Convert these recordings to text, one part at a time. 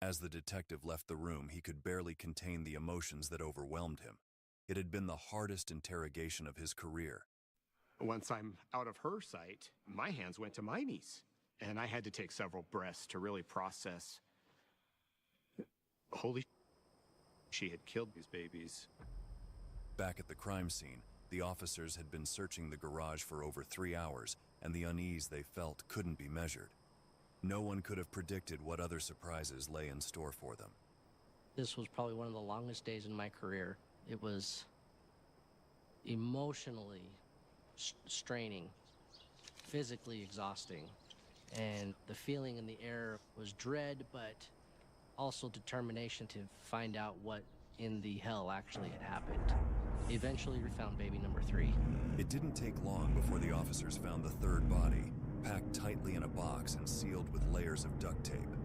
As the detective left the room, he could barely contain the emotions that overwhelmed him. It had been the hardest interrogation of his career. Once I'm out of her sight, my hands went to my knees, and I had to take several breaths to really process. Holy, she had killed these babies. Back at the crime scene, the officers had been searching the garage for over 3 hours, and the unease they felt couldn't be measured. No one could have predicted what other surprises lay in store for them. This was probably one of the longest days in my career. It was emotionally straining, physically exhausting, and the feeling in the air was dread, but also determination to find out what in the hell actually had happened. Eventually, we found baby number 3. It didn't take long before the officers found the third body, packed tightly in a box and sealed with layers of duct tape.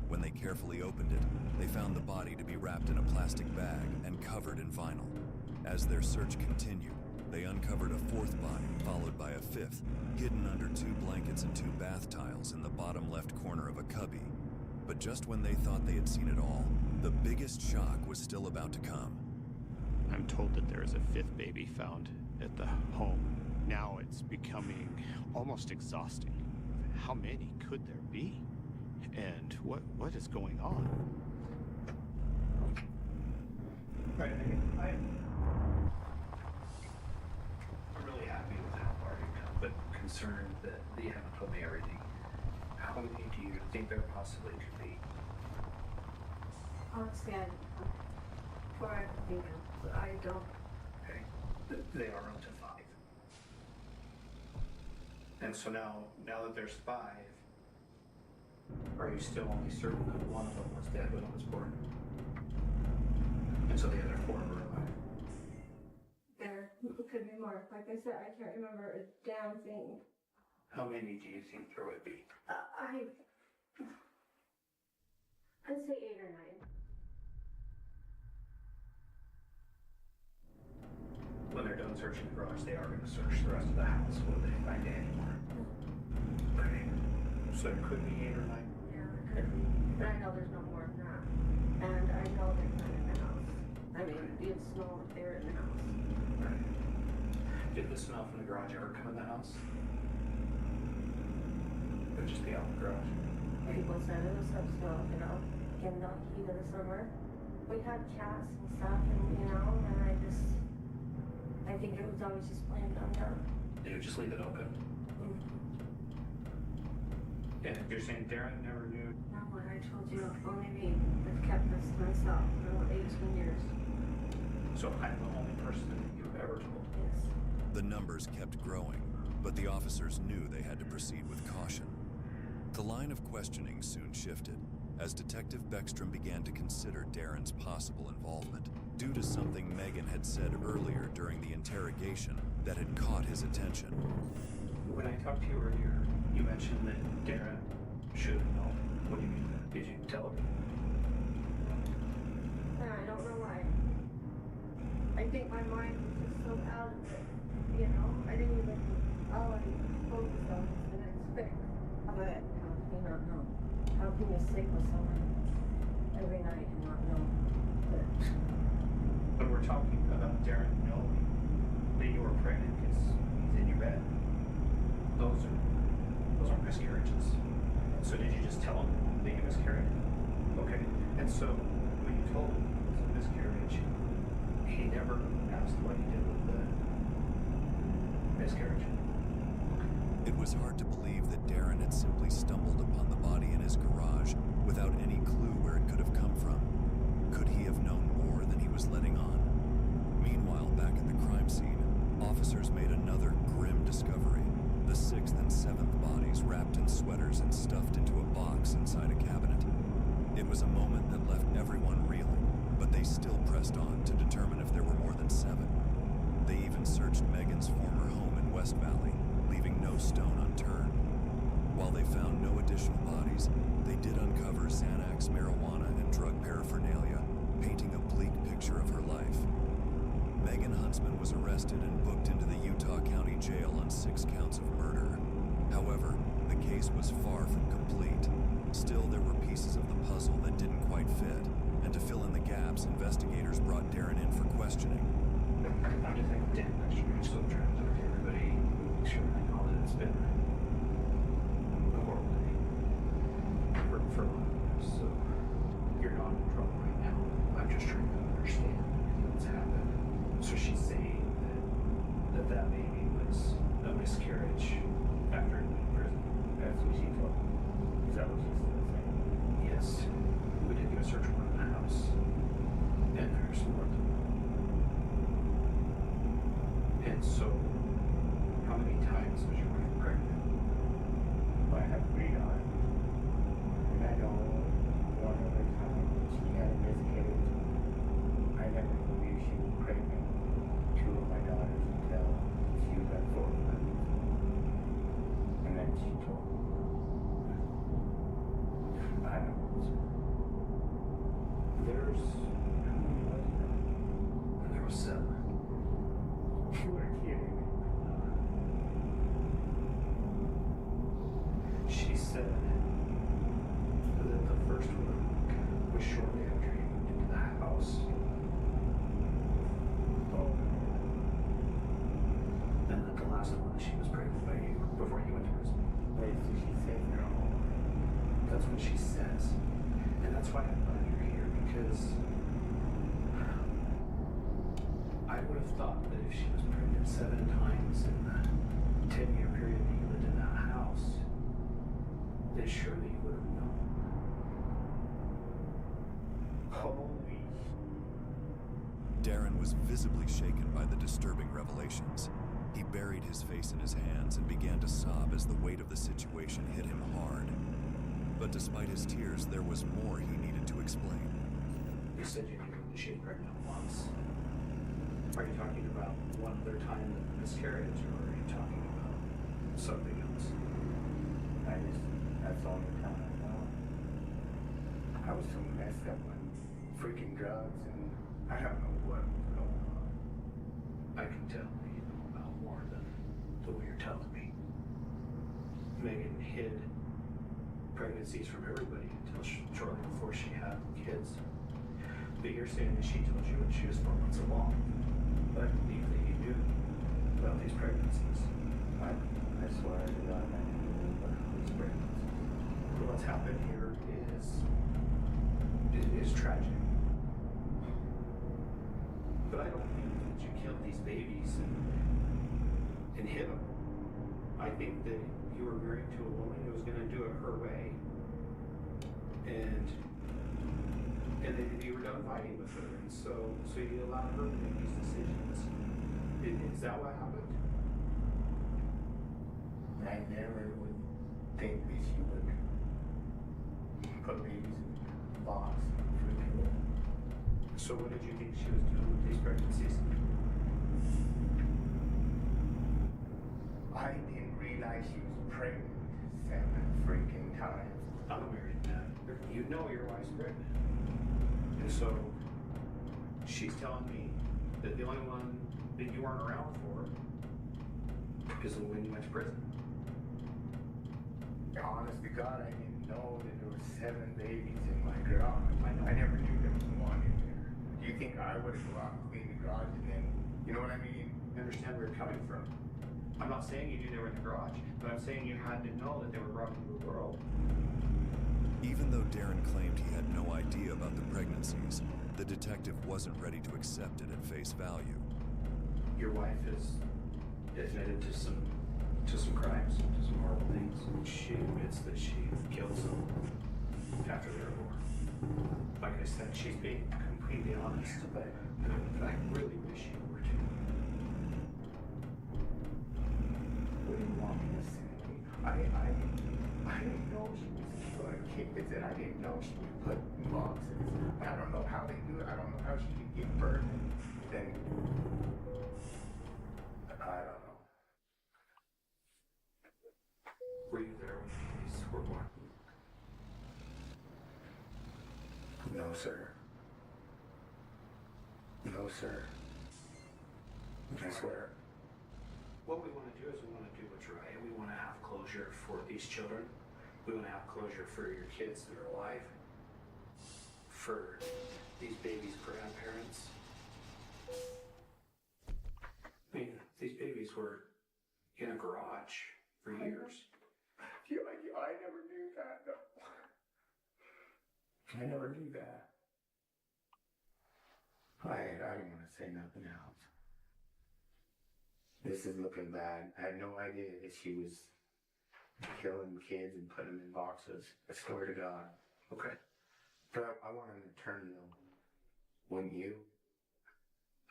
When they carefully opened it, they found the body to be wrapped in a plastic bag and covered in vinyl. As their search continued, they uncovered a fourth body, followed by a fifth, hidden under 2 blankets and 2 bath tiles in the bottom left corner of a cubby. But just when they thought they had seen it all, the biggest shock was still about to come. I'm told that there is a 5th baby found at the home. Now it's becoming almost exhausting. How many could there be? And what is going on? Right, I'm really happy with how far you've come, but concerned that you haven't told me everything. How many do you think there possibly could be? Honestly, I don't know. Before I can think of, but I don't. Okay, they are up to 5. And so now that there's 5, are you still only certain that one of them was dead when it was born? And so the other 4 were alive? There could be more. Like I said, I can't remember a damn thing. How many do you think there would be? I'd say 8 or 9. When they're done searching the garage, they are going to search the rest of the house. Will they find any more? Okay. So there could be 8 or 9? Yeah, there could be. But I know there's no more than that. And I know they're not in the house. I mean, you'd smell if they were in the house. Right. Did the smell from the garage ever come in the house? It would just be out in the garage. People said it was some snow, in the heat of the summer. We had cats and stuff, and I think it was always just blamed on them. They would just leave it open. Mm-hmm. And you're saying Darren never knew? No, what I told you, only me. I've kept this to myself for about 18 years. So I'm the only person that you've ever told? Yes. The numbers kept growing, but the officers knew they had to proceed with caution. The line of questioning soon shifted, as Detective Beckstrom began to consider Darren's possible involvement, due to something Megan had said earlier during the interrogation that had caught his attention. When I talked to you earlier, you mentioned that Darren should have known. What do you mean? Did you tell him? I don't know why. I think my mind was just so out of it, you know? I didn't even, all I focused on was the next fix. But how can you not know? How can you sleep with someone every night and not know that? When we're talking about Darren knowing that you were pregnant because he's in your bed, those are miscarriages. So did you just tell him that you miscarried? Okay. And so when you told him it was a miscarriage, he never asked what he did with the miscarriage? It was hard to believe that Darren had simply stumbled upon the body in his garage without any clue where it could have come from. Could he have known more than he was letting on? Meanwhile, back at the crime scene, officers made another grim discovery. The 6th and 7th bodies wrapped in sweaters and stuffed into a box inside a cabinet. It was a moment that left everyone reeling, but they still pressed on to determine if there were more than 7. They even searched Megan's former home in West Valley, leaving no stone unturned. While they found no additional bodies, they did uncover Xanax, marijuana, and drug paraphernalia, painting a bleak picture of her life. Megan Huntsman was arrested and booked into the Utah County Jail on 6 counts of murder. However, the case was far from complete. Still, there were pieces of the puzzle that didn't fit, and to fill in the gaps, investigators brought Darren in for questioning. I'm just like, damn, I'm still trying to talk to everybody, make sure I know that it's been a horrible day for a lot of us. So you're not in trouble right now. I'm just trying to understand what's happened. So she's saying that baby was a miscarriage after he went to prison. That's what she told me. Is that what she's still saying? Yes, we did get a search warrant in the house, and there's more than one. And so, how many times was your wife pregnant? I have 3 daughters. And I know one other time she had a miscarriage. I never knew she was pregnant. 2 of my daughters until she was at 4 months. And then she told me. I don't know. There's, how many was there? There was 7. You were kidding me. She said that the first one was shortly after you moved into the house. Oh, And that the last one, she was pregnant by you before you went to prison. wait, so she said no. That's what she says. And that's why I'm glad you're here, because I would have thought that if she was pregnant 7 times in the 10-year period that you lived in that house, then surely you would have known. Holy. Darren was visibly shaken by the disturbing revelations. He buried his face in his hands and began to sob as the weight of the situation hit him hard. But despite his tears, there was more he needed to explain. You said you knew that she was pregnant once. Are you talking about one other time that miscarriage, or are you talking about something else? That's the only time I know. I was so messed up on freaking drugs and I don't know what was going on. I can tell that you know about more than the way you're telling me. Megan hid pregnancies from everybody until shortly before she had kids. But you're saying that she told you when she was 4 months along. But I believe that you knew about these pregnancies. I swear to God, I knew about these pregnancies. What's happened here is tragic. But I don't think that you killed these babies and hid them. I think that you were married to a woman who was going to do it her way, and then you were done fighting with her, and so you allowed her to make these decisions. Is that what happened? I never would think that she would put babies in a box and freaking. So what did you think she was doing with these pregnancies? I didn't realize she was pregnant 7 freaking times. I'm a married man. You know your wife's pregnant. And so she's telling me that the only one that you weren't around for is the one you went to prison. Honest to God, I didn't know that there were 7 babies in my garage. I know. I never knew there was 1 in there. Do you think I would have go out and clean the garage and then, you know what I mean? I understand where you're coming from. I'm not saying you knew they were in the garage, but I'm saying you had to know that they were brought into the world. Even though Darren claimed he had no idea about the pregnancies, the detective wasn't ready to accept it at face value. Your wife is admitted to some crimes, to some horrible things. She admits that she killed someone after they were born. Like I said, she's being completely honest, but I really wish you were too. What do you want me to say? I didn't know she was killing kids and I didn't know she would put boxes. I don't know how they do it. I don't know how she could give birth and then I don't know. Were you there when the babies were born? No, sir. No, sir. I swear. What we want to do is we want to do what's right. We want to have closure for these children. We want to have closure for your kids that are alive. for these babies' grandparents. I mean, these babies were in a garage for years. I never knew that. No. I never knew that. I don't want to say nothing else. This is looking bad. I had no idea that she was killing kids and putting them in boxes. I swear to God. Okay. But I want an attorney though. Wouldn't you?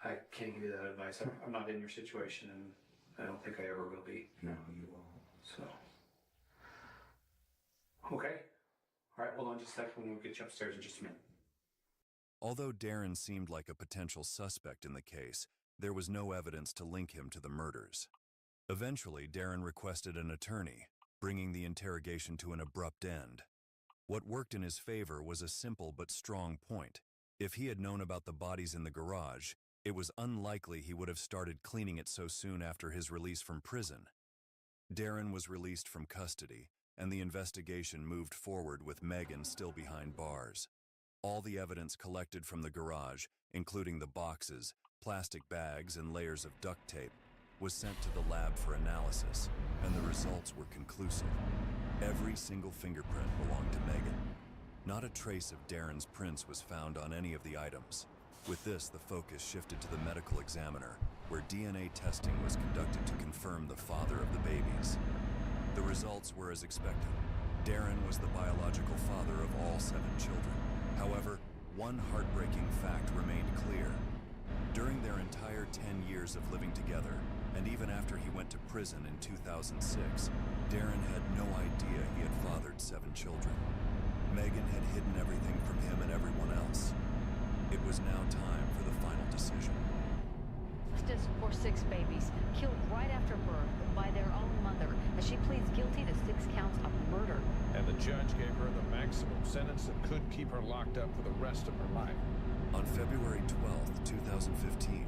I can't give you that advice. I'm not in your situation, and I don't think I ever will be. No, you won't. So. Okay. All right, hold on just a second. We'll get you upstairs in just a minute. Although Darren seemed like a potential suspect in the case, there was no evidence to link him to the murders. Eventually, Darren requested an attorney, bringing the interrogation to an abrupt end. What worked in his favor was a simple but strong point. If he had known about the bodies in the garage, it was unlikely he would have started cleaning it so soon after his release from prison. Darren was released from custody, and the investigation moved forward with Megan still behind bars. All the evidence collected from the garage, including the boxes, plastic bags, and layers of duct tape, was sent to the lab for analysis, and the results were conclusive. Every single fingerprint belonged to Megan. Not a trace of Darren's prints was found on any of the items. With this, the focus shifted to the medical examiner, where DNA testing was conducted to confirm the father of the babies. The results were as expected. Darren was the biological father of all 7 children. However, one heartbreaking fact remained clear. During their entire 10 years of living together, and even after he went to prison in 2006, Darren had no idea he had fathered 7 children. Megan had hidden everything from him and everyone else. It was now time for the final decision. Justice for 6 babies killed right after birth by their own mother as she pleads guilty to 6 counts of murder. And the judge gave her the maximum sentence that could keep her locked up for the rest of her life. On February 12, 2015,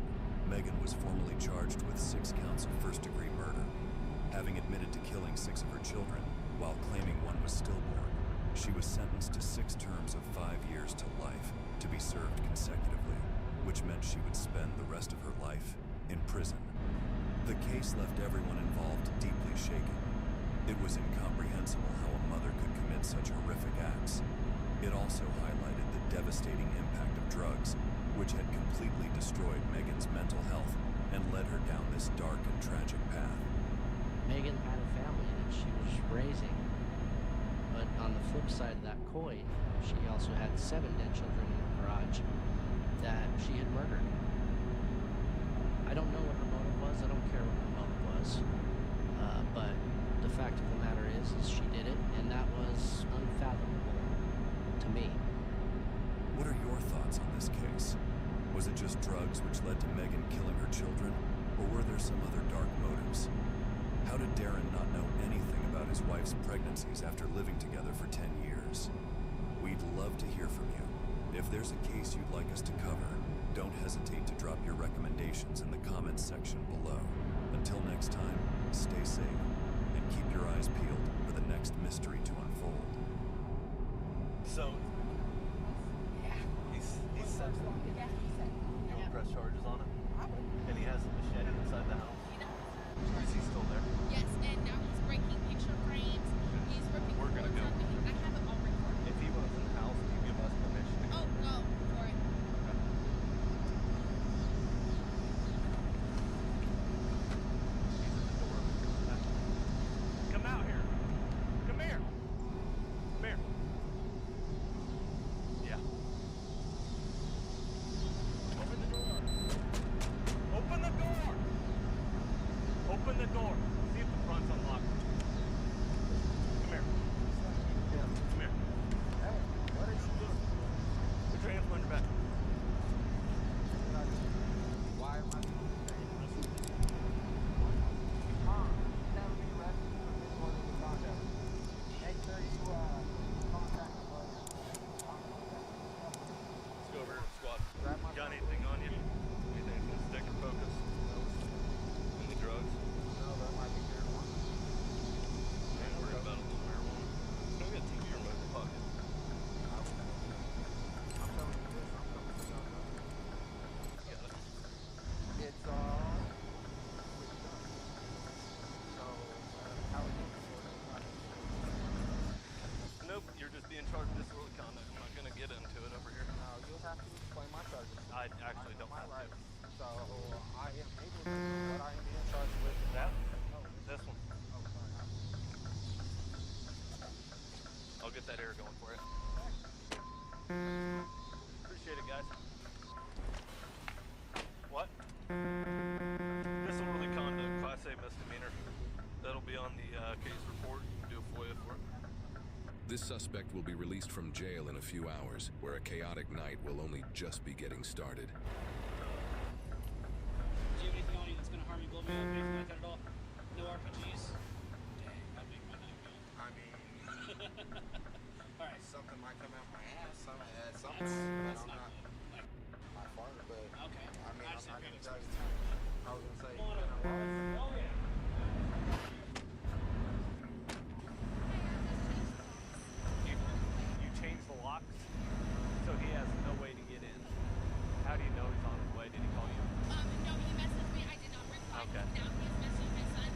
Megan was formally charged with 6 counts of first-degree murder. Having admitted to killing 6 of her children while claiming one was stillborn, she was sentenced to 6 terms of 5 years to life to be served consecutively, which meant she would spend the rest of her life in prison. The case left everyone involved deeply shaken. It was incomprehensible how a mother could commit such horrific acts. It also highlighted the devastating impact of drugs, which had completely destroyed Megan's mental health and led her down this dark and tragic path. Megan had a family that she was raising, but on the flip side of that coin, she also had 7 dead children in the garage that she had murdered. I don't know what her motive was. I don't care what her motive was. But the fact of the matter is she did it, and that was unfathomable to me. What are your thoughts on this case? Was it just drugs which led to Megan killing her children, or were there some other dark motives? How did Darren not know anything about his wife's pregnancies after living together for 10 years? We'd love to hear from you. If there's a case you'd like us to cover, don't hesitate to drop your recommendations in the comments section below. Until next time, stay safe and keep your eyes peeled for the next mystery to unfold. So, he's said you'll press charges on him, and he has a machete inside the house. Is he still there? Yes, and now he's breaking picture frames. He's ripping We're gonna cords go. out. I have it all recorded. If he was in the house, would you give us permission to Oh, go for it. Come out here. Come here. Come here. Yeah. Open the door. Open the door. charge disorderly conduct. I'm not gonna get into it over here. No, you'll have to explain my charges. I actually don't have to. So I am able to do what I am being charged with. That? This one. Oh, sorry. I'll get that air going for you. Appreciate it, guys. What? Disorderly conduct, Class A misdemeanor. That'll be on the case report. You can do a FOIA for it. This suspect will be released from jail in a few hours, where a chaotic night will only just be getting started. Do you have anything on you that's going to harm you, blow me up, anything like that at all? No RPGs? Dang, that'd make my night, man. I mean, Alright. something might come out my ass. Something, That's but I'm not not good. Like, my father, but okay. I mean, I'm just not said gonna grab judge. it. I was gonna say, Come on over. Oh, yeah. You changed the locks, so he has no way to get in. How do you know he's on his way? Did he call you? No, he messaged me. I did not reply. Okay. Now he's messaging my son.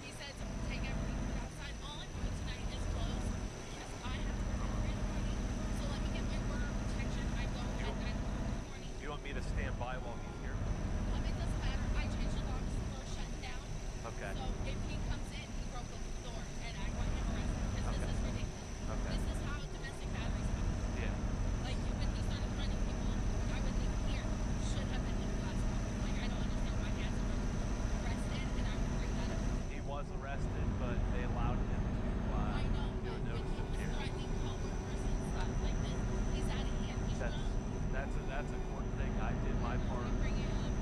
He said to take everything outside. All I'm doing tonight is close because I have to work at 3 in the morning. So let me get my order of protection. I go at 9 in the morning. Do you want me to stand by while he's here? It doesn't matter. I changed the locks. The door's shutting down. Okay. So if he comes in, he broke the door, and I want him arrested because this is ridiculous. Okay. This is how domestic batteries happen. Yeah. Like when he started threatening people, I would think here should have been his last one. Like I don't understand why he hasn't been arrested, and I would bring that up. He was arrested, but they allowed him to I know, do a but when notice he of was hearing. threatening coworkers and stuff like this, he's out of hand. He's wrong. That's a court thing. I did my part. I'm bringing it up.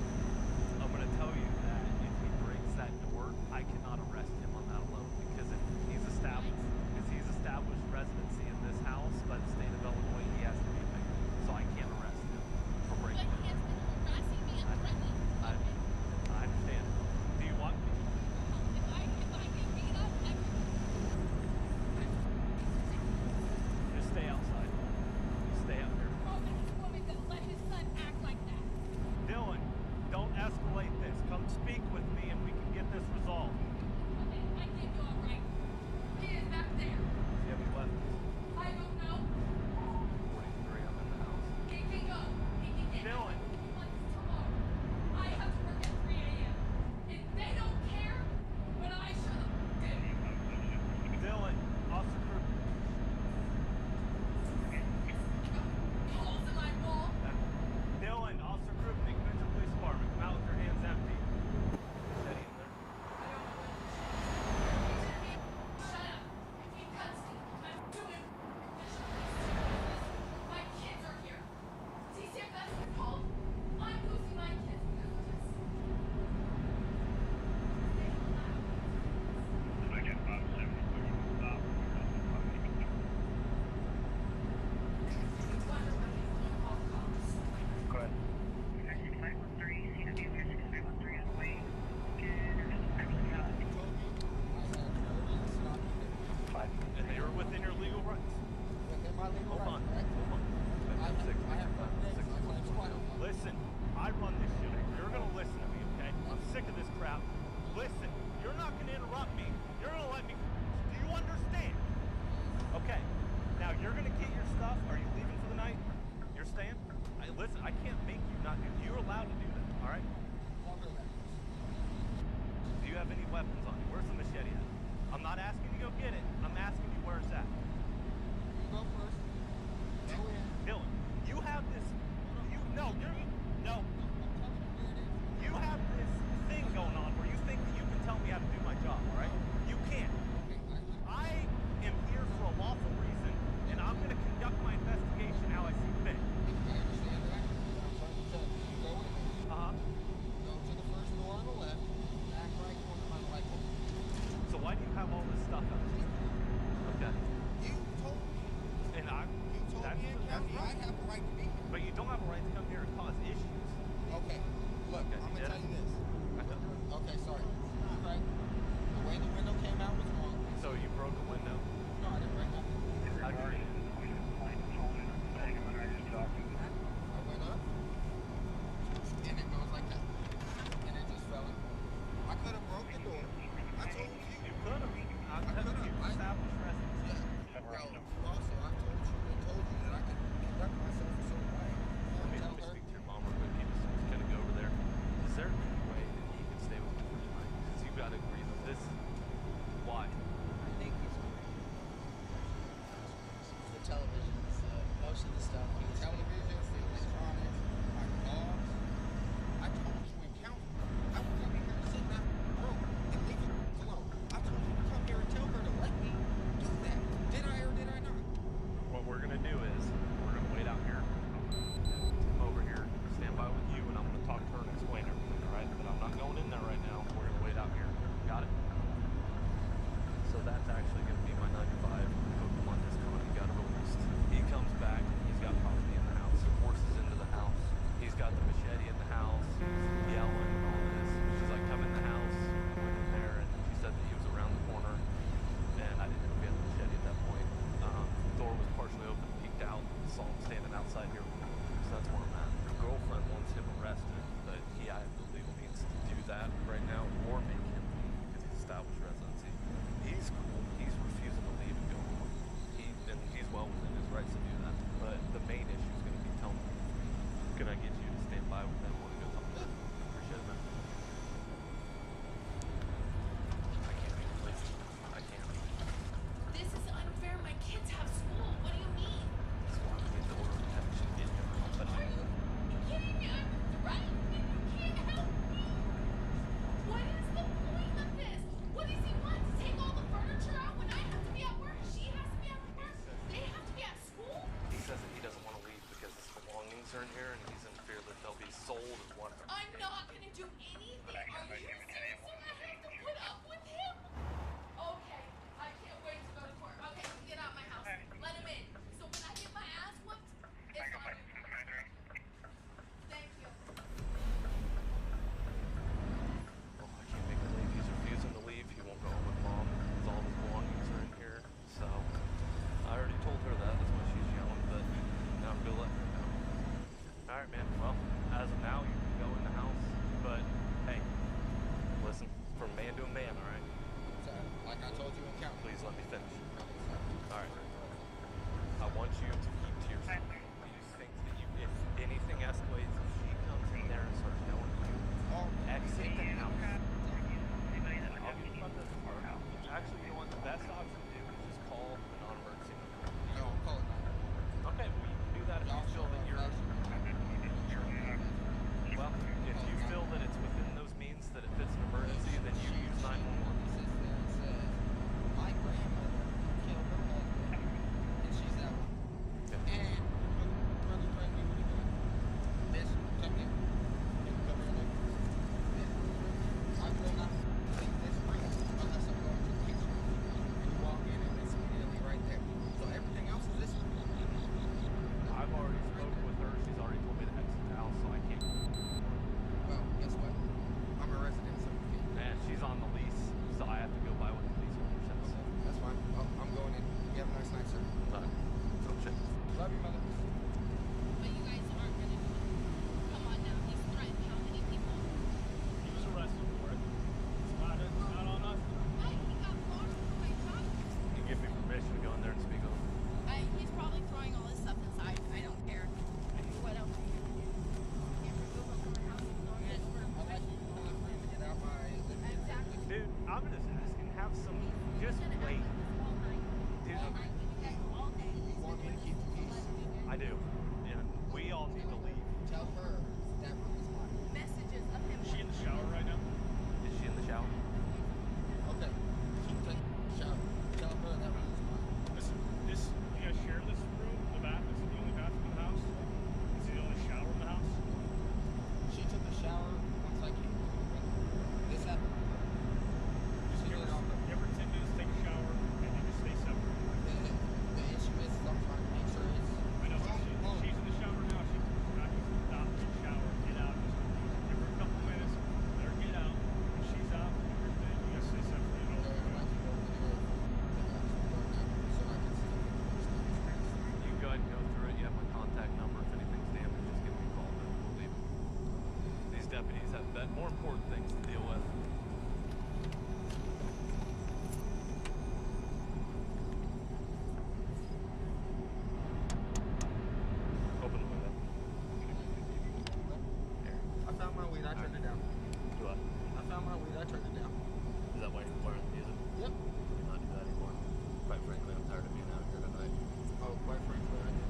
I'm gonna tell you that if he breaks that door, I cannot arrest him on that alone because if he's established residency in this house by the state of Illinois, he has to be a victim. So I can't arrest him for But breaking he that has door. been harassing me and threatening. I understand. Do you want me? If I get beat up, Just stay outside. Just stay out there. oh, this woman that let his son act like that. Dylan, don't escalate this. Come speak with me and we can get this resolved. Okay, I give you a right. He is back there. Do you have any weapons? I don't know. 43, I'm in the house. He can go. He can get Dylan. he wants tomorrow. I have to work at 3 a.m. If they don't care, but I should have. Dylan, Officer Kruger. Holes in my wall. Dylan, Officer Krupnik, Metro Police Department. Come out with your hands empty. Steady in there. Shut up. If he cuts me, I'm doing my kids are here. CCF, that's what it's called. I'm losing my kids because of this. I get 570 stop. Wonder why he's going to call cops. Go ahead. Fine. And they were within your legal rights. Within my legal Hold on. rights, correct? Hold on. I have 1 day. My claim's filed. Listen, I run this shit. You're gonna listen to me, okay? I'm sick of this crap. Listen, you're not gonna interrupt me. You're gonna let me. Do you understand? Okay. Now you're gonna get your stuff. Are you leaving for the night? You're staying? Listen, I can't make you not do. You're allowed to do that. All right? Do you have any weapons on you? Where's the machete at? I'm not asking you to go get it. I'm asking you where it's at. You go first. Go in. Dylan, you have this. No. You have this thing going on where you think that you can tell me how to do my job, all right? You can't. I am here for a lawful reason, and I'm going to conduct my investigation how I see fit. I understand that. I'm trying to tell you. You go in. Uh-huh. Go to the first door on the left. Back right corner on the right corner. So why do you have all this stuff out here? Okay. You told me. And You told me in county I have a right to be here. But you don't have a right to come here and cause issues. Okay. Look, Okay, I'm you gonna did tell you it? this. Okay, sorry. You're right. The way the window came out was wrong. So you broke a window. No, I didn't break nothing. How'd you read it? I went up, and it goes like that. And it just fell in. I could have broke the door. I told you. You could have. I could have. You established residency. Yeah. Well, also, I told you do. And we all need to leave. Tell her that room is mine. Messages of him. Is she in the shower right now? Is she in the shower? Okay. She can take a shower. Tell her that room is mine. This, you guys share this room? The bath? Is it the only bathroom in the house? Is it the only shower in the house? She took a shower once I came home. This happened. She Give did her, all the give her 10 minutes, take a shower, and then just stay separate. The issue is I'm trying to make sure it's I know, but she's in the shower now. She not just stop, get shower, get out. Just give her a couple minutes, let her get out. When she's out, then you guys stay separate. You know? You can go ahead and go through it. You have my contact number. If anything's damaged, just give me a call. Then we'll leave. These deputies have more important things to deal with. Open the window. I found my weed, I turned it down. Do what? I found my weed, I turned it down. Is that why you're playing the music? Yep. I'm not do that anymore. Quite frankly, I'm tired of being out here tonight. Oh, quite frankly, I didn't.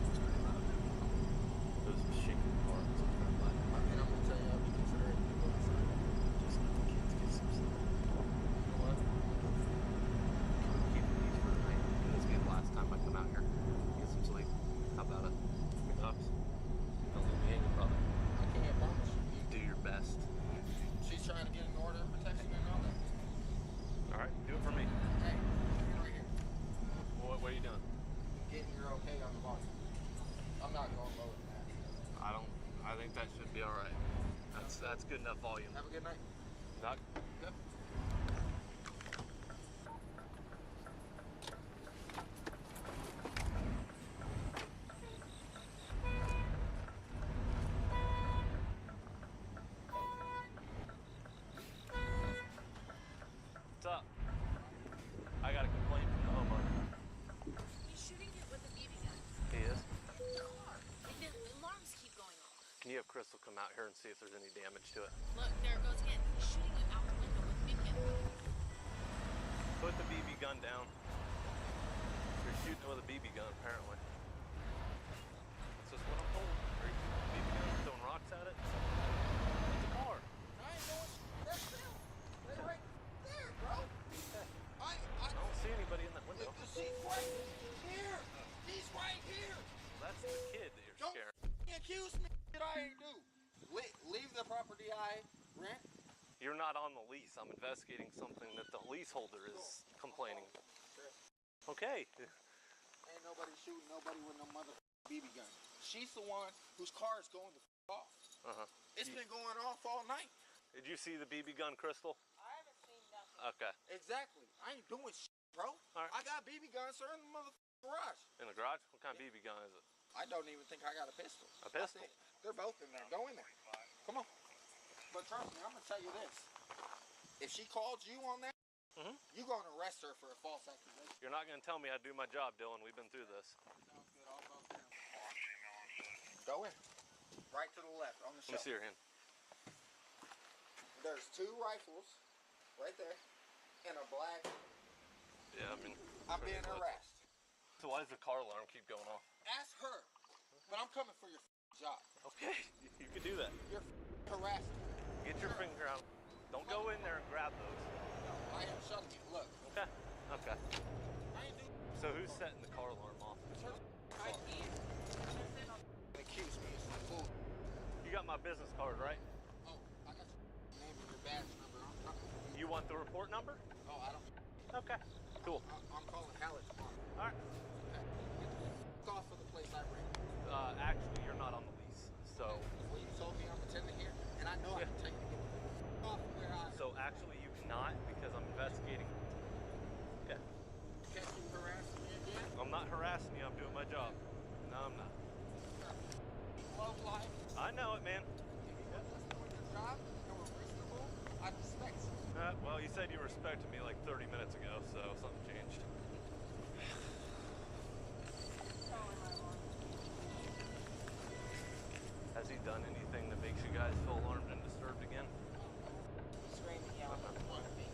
It's pretty loud. It was shaking the car. So it's kind of loud. I mean, I'm gonna tell you, I'll be considerate to go outside. Just let the kids get some sleep. You know what? I'm keeping these for tonight. And this will be the last time I come out here. Get some sleep. How about it? Good ups. Don't leave me hanging, brother. I can't promise you. Do your best. She's trying to get an order of protection and all that. All right, do it for me. Hey, get right here. What are you doing? Getting your okay on the volume. I'm not going lower than that. I think that should be all right. That's good enough volume. Have a good night. Doc? Yep. What's up? I got a complaint from the homeowner. He's shooting you with a BB gun. He is? Car. And the alarms keep going off. Can you have Crystal come out here and see if there's any damage to it? Look, there it goes again. He's shooting you out the window with a BB gun. Put the BB gun down. You're shooting with a BB gun, apparently. That's just what I'm told. Are you shooting with a BB gun, throwing rocks at it? It's a car. I ain't going. That's them. They're right there, bro. I don't see anybody in that window. She's right here. He's right here. That's the kid that you're Don't scaring. accuse me that I ain't do. Leave the property I rent. You're not on the lease. I'm investigating something that the leaseholder is complaining. Okay. Ain't nobody shooting nobody with no mother BB gun. She's the one whose car is going the off. Uh-huh. It's been going off all night. Did you see the BB gun, Crystal? I haven't seen nothing. Okay. Exactly. I ain't doing shit, bro. All right. I got BB guns, sir, in the mother garage. In the garage? What kind of BB gun is it? I don't even think I got a pistol. A pistol? They're both in there. Go in there. Come on. But trust me, I'm gonna tell you this. If she called you on that, you're gonna arrest her for a false accusation. You're not going to tell me how to do my job, Dylan. We've been through this. Sounds good. I'll go down. Go in. Right to the left on the Let me shelf. see your hand. There's 2 rifles right there and a black. Yeah, I mean... I'm being harassed. So why does the car alarm keep going off? Ask her. But I'm coming for your job. Okay, you can do that. You're harassing. Get your finger out. Don't go in there and grab those. No, I am shutting you. Look. Okay. Okay. I ain't doing. So who's setting the car alarm off? I can't. Accuse me of some bull. You got my business card, right? Oh, I got your name and your badge number. I'm coming. You want the report number? Oh, I don't. Okay. Cool. I'm calling Hallett's tomorrow. All right. Okay. Get off of the place I rent. Actually, you're not on the lease. So. Well, you told me I'm attending here, and I know I can take you. Off where I. So actually, you cannot because I'm investigating. Yeah. Can't you harass me again? I'm not harassing you. I'm doing my job. No, I'm not. Love life. I know it, man. If you were just doing your job, you were reasonable, I respect you. Well, you said you respected me like 30 minutes ago, so something changed. Has he done anything that makes you guys feel alarmed and disturbed again? Screaming, yelling, want to be.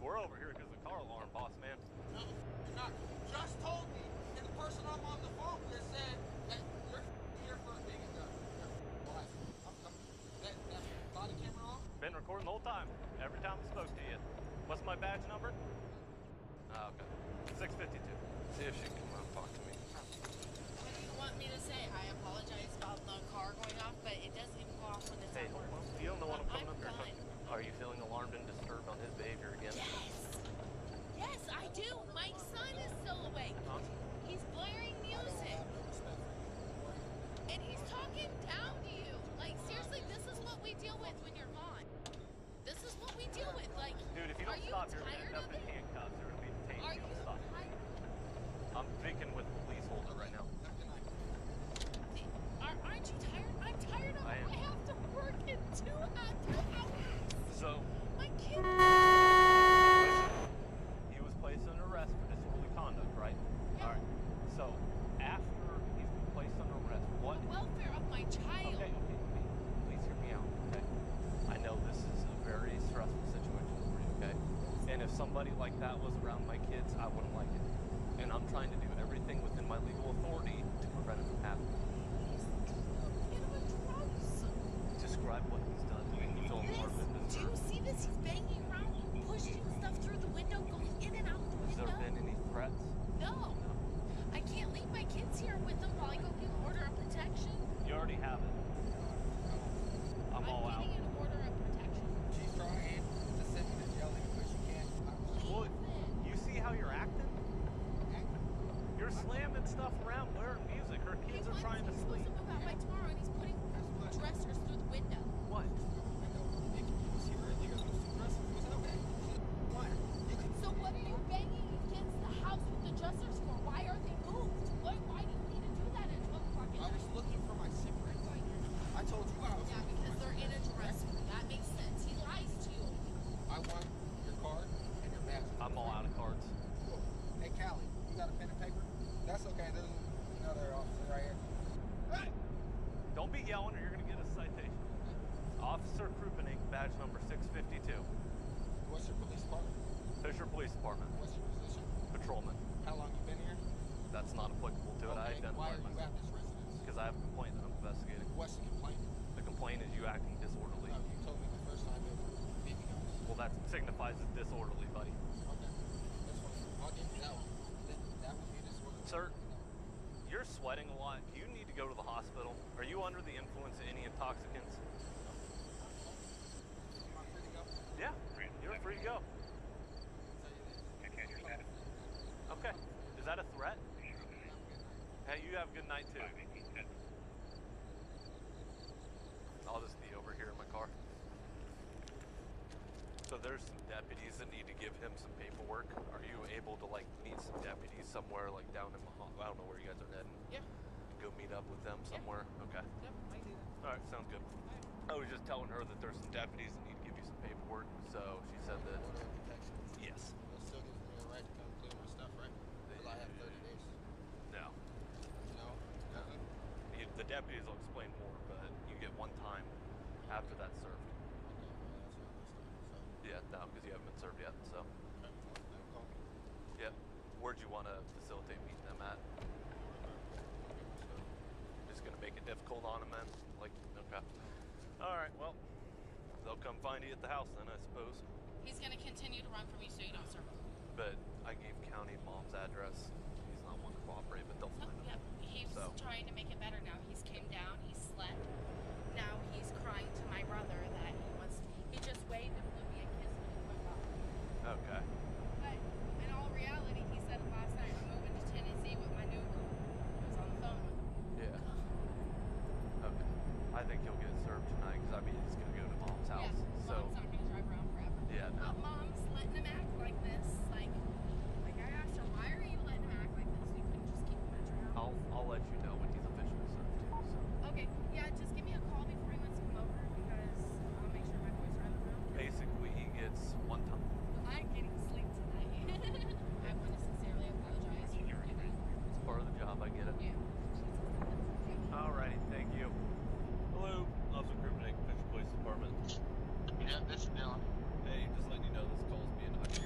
We're over here because of the car alarm, boss man. No, you're not. You just told me in the whole time. Every time I spoke to you. What's my badge number? Oh, okay. 652. See if she can come out and talk to me. What do you want me to say? I apologize about the car going off, but it doesn't even go off when it's Hey, at work. you don't know what I'm coming I'm up here done. for. Are you feeling alarmed and disturbed on his behavior again? Yes, I do. My son is still awake. He's blaring music. And he's talking down to you. Like, seriously, this is what we deal with when you're gone. This is what we deal with. Like, Dude, if you don't stop, you're going to end up in handcuffs. You're going to be detained if you don't stop. I'm thinking with the police holder right now. Aren't you tired? I'm tired of I am. I have to work in 2 hours. So, My kid. listen, he was placed under arrest for disorderly conduct, right? All right. So, after he's been placed under arrest, what? The welfare of my child. Okay, please hear me out, okay? I know this is a very stressful situation for you, okay? And if somebody like that was around my kids, I wouldn't like it. And I'm trying to do everything within my legal authority to prevent it from happening. Describe what he's done. He's all Do you see this? He's banging around, pushing stuff through the window, going in and out the Has window. there been any threats? No. I can't leave my kids here with them while I go get an order of protection. You already have it. I'm all out. Getting an order of protection. She's trying to send me to jail anyway she can. Well, you see how you're acting? You're slamming stuff around, blaring music. Her kids are trying to sleep. He's supposed to move out by tomorrow, and he's putting dressers through the window. What? So what are you banging against the house with the dressers for? Why are they moved? Why do you need to do that at 12 o'clock at I was night? looking for my cigarette lighter. I told you I was Yeah, looking for because my they're in a dresser. That makes sense. He lies to you. I want your card and your badge. I'm all out of cards. Cool. Hey, Callie, you got a pen and paper? That's okay. There's another officer right here. Hey! Don't be yelling or you're going to get a citation. Officer Krupening, badge number 652. What's your police department? Fisher Police Department. What's your position? Patrolman. How long you been here? That's not applicable to it. I Okay, why identified are you myself. at this residence? Because I have a complaint that I'm investigating. What's the complaint? The complaint is you acting disorderly. No, you told me the first time it was BB guns. Well, that signifies as disorderly, buddy. Okay, that's fine. I'll give you that one. That would be disorderly. Sir, you're sweating a lot. Do you need to go to the hospital? Are you under the influence of any intoxicants? Am I free to go? Yeah, you're free to go. Okay. Is that a threat? Hey, you have a good night too. I'll just be over here in my car. So there's some deputies that need to give him some paperwork. Are you able to like meet some deputies somewhere, like down in I don't know where you guys are heading. Yeah. Go meet up with them somewhere. Okay. Yep, I do that. All right, sounds good. I was just telling her that there's some deputies that need to give you some paperwork. So she said that. Order of protection. Yes. That still gives me the right to come clean my stuff, right? Will I have 30 days? No. No? Nothing? The deputies will explain more, but you get one time after that's served. Yeah, no, because you haven't been served yet. So. Yeah. Where'd you want to facilitate meeting them at? Just gonna make it difficult on them, then? Like, okay. All right. Well, they'll come find you at the house then, I suppose. He's going to continue to run from you so you don't serve him. But I gave County Mom's address. He's not one to cooperate, but they'll find him. Yep, he's So. trying to make it better now. He's came down, he slept. Now he's crying to my brother that he wants. He just waved and blew me a kiss when he went off. Okay. But in all reality, he said it last night. I'm moving to Tennessee with my new girl. I was on the phone with him. Yeah. Okay. I think he'll get served tonight because I mean he's gonna go to Mom's house. Yeah, So. Mom's not going to drive around forever. Yeah. No. But Mom's letting him act like this. Like I asked her, why are you letting him act like this? You couldn't just keep him at your house. I'll let you know when he's officially served too. So. Okay, yeah, just give me a call before he wants to come over because I'll make sure my boys are in the room. Basically, he gets one time. I'm getting sleep tonight. I want to sincerely apologize for everything. It's part of the job. I get it. Yeah. Alrighty. Thank you. Hello, Officer Krupening, Fisher Police Department. Yeah, this is Dylan. Hey, just letting you know this call's being video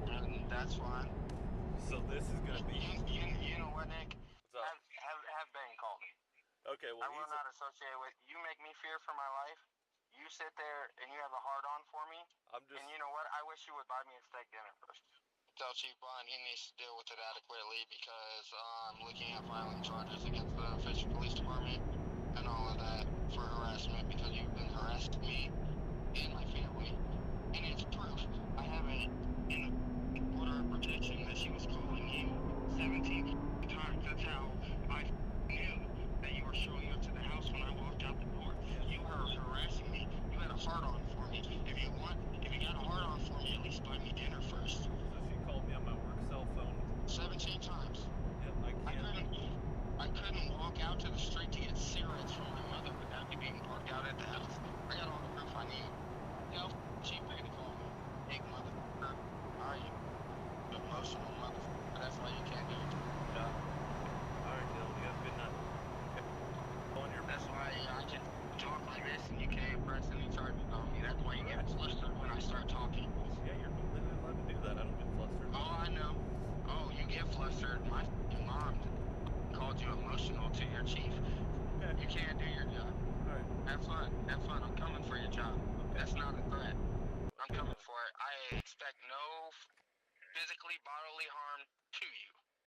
recorded. That's fine. So this is gonna be. You know what, Nick? What's up? Have Ben call me. Okay, well I will not associate with you. Make me fear for my life. you sit there and you have a hard-on for me. I'm just... And you know what? I wish you would buy me a steak dinner first. Tell Chief Brian he needs to deal with it adequately because I'm looking at filing charges against the Fisher Police Department and all of that for harassment because you've been harassing me and my family. And it's proof. I have it in the order of protection that she was calling you 17 times. That's how I knew that you were showing up to the house when I walked out the door. You were harassing me. You had a hard-on for me. If you got a hard-on for me, at least buy me dinner first. So she called me on my work cell phone 17 times. Yep, I couldn't walk out to the street to get cigarettes from my mother without you being parked out at the house. I got all the proof I need. Tell Chief Ray to call me. Big motherfucker. Are you? Emotional motherfucker. That's why you can't do it. Yeah. Alright, Dylan, you have a good night. That's why I can talk like this and you can't press any charges on me. That's why you get flustered when I start talking. Yeah, you're completely allowed to do that. I don't get flustered. Oh, I know. Oh, you get flustered. My mom called you emotional to your chief. Okay. You can't do your job. Alright. Have fun. Have fun. I'm coming for your job. Okay. That's not a threat. I'm coming for it. I expect no physically bodily harm to you.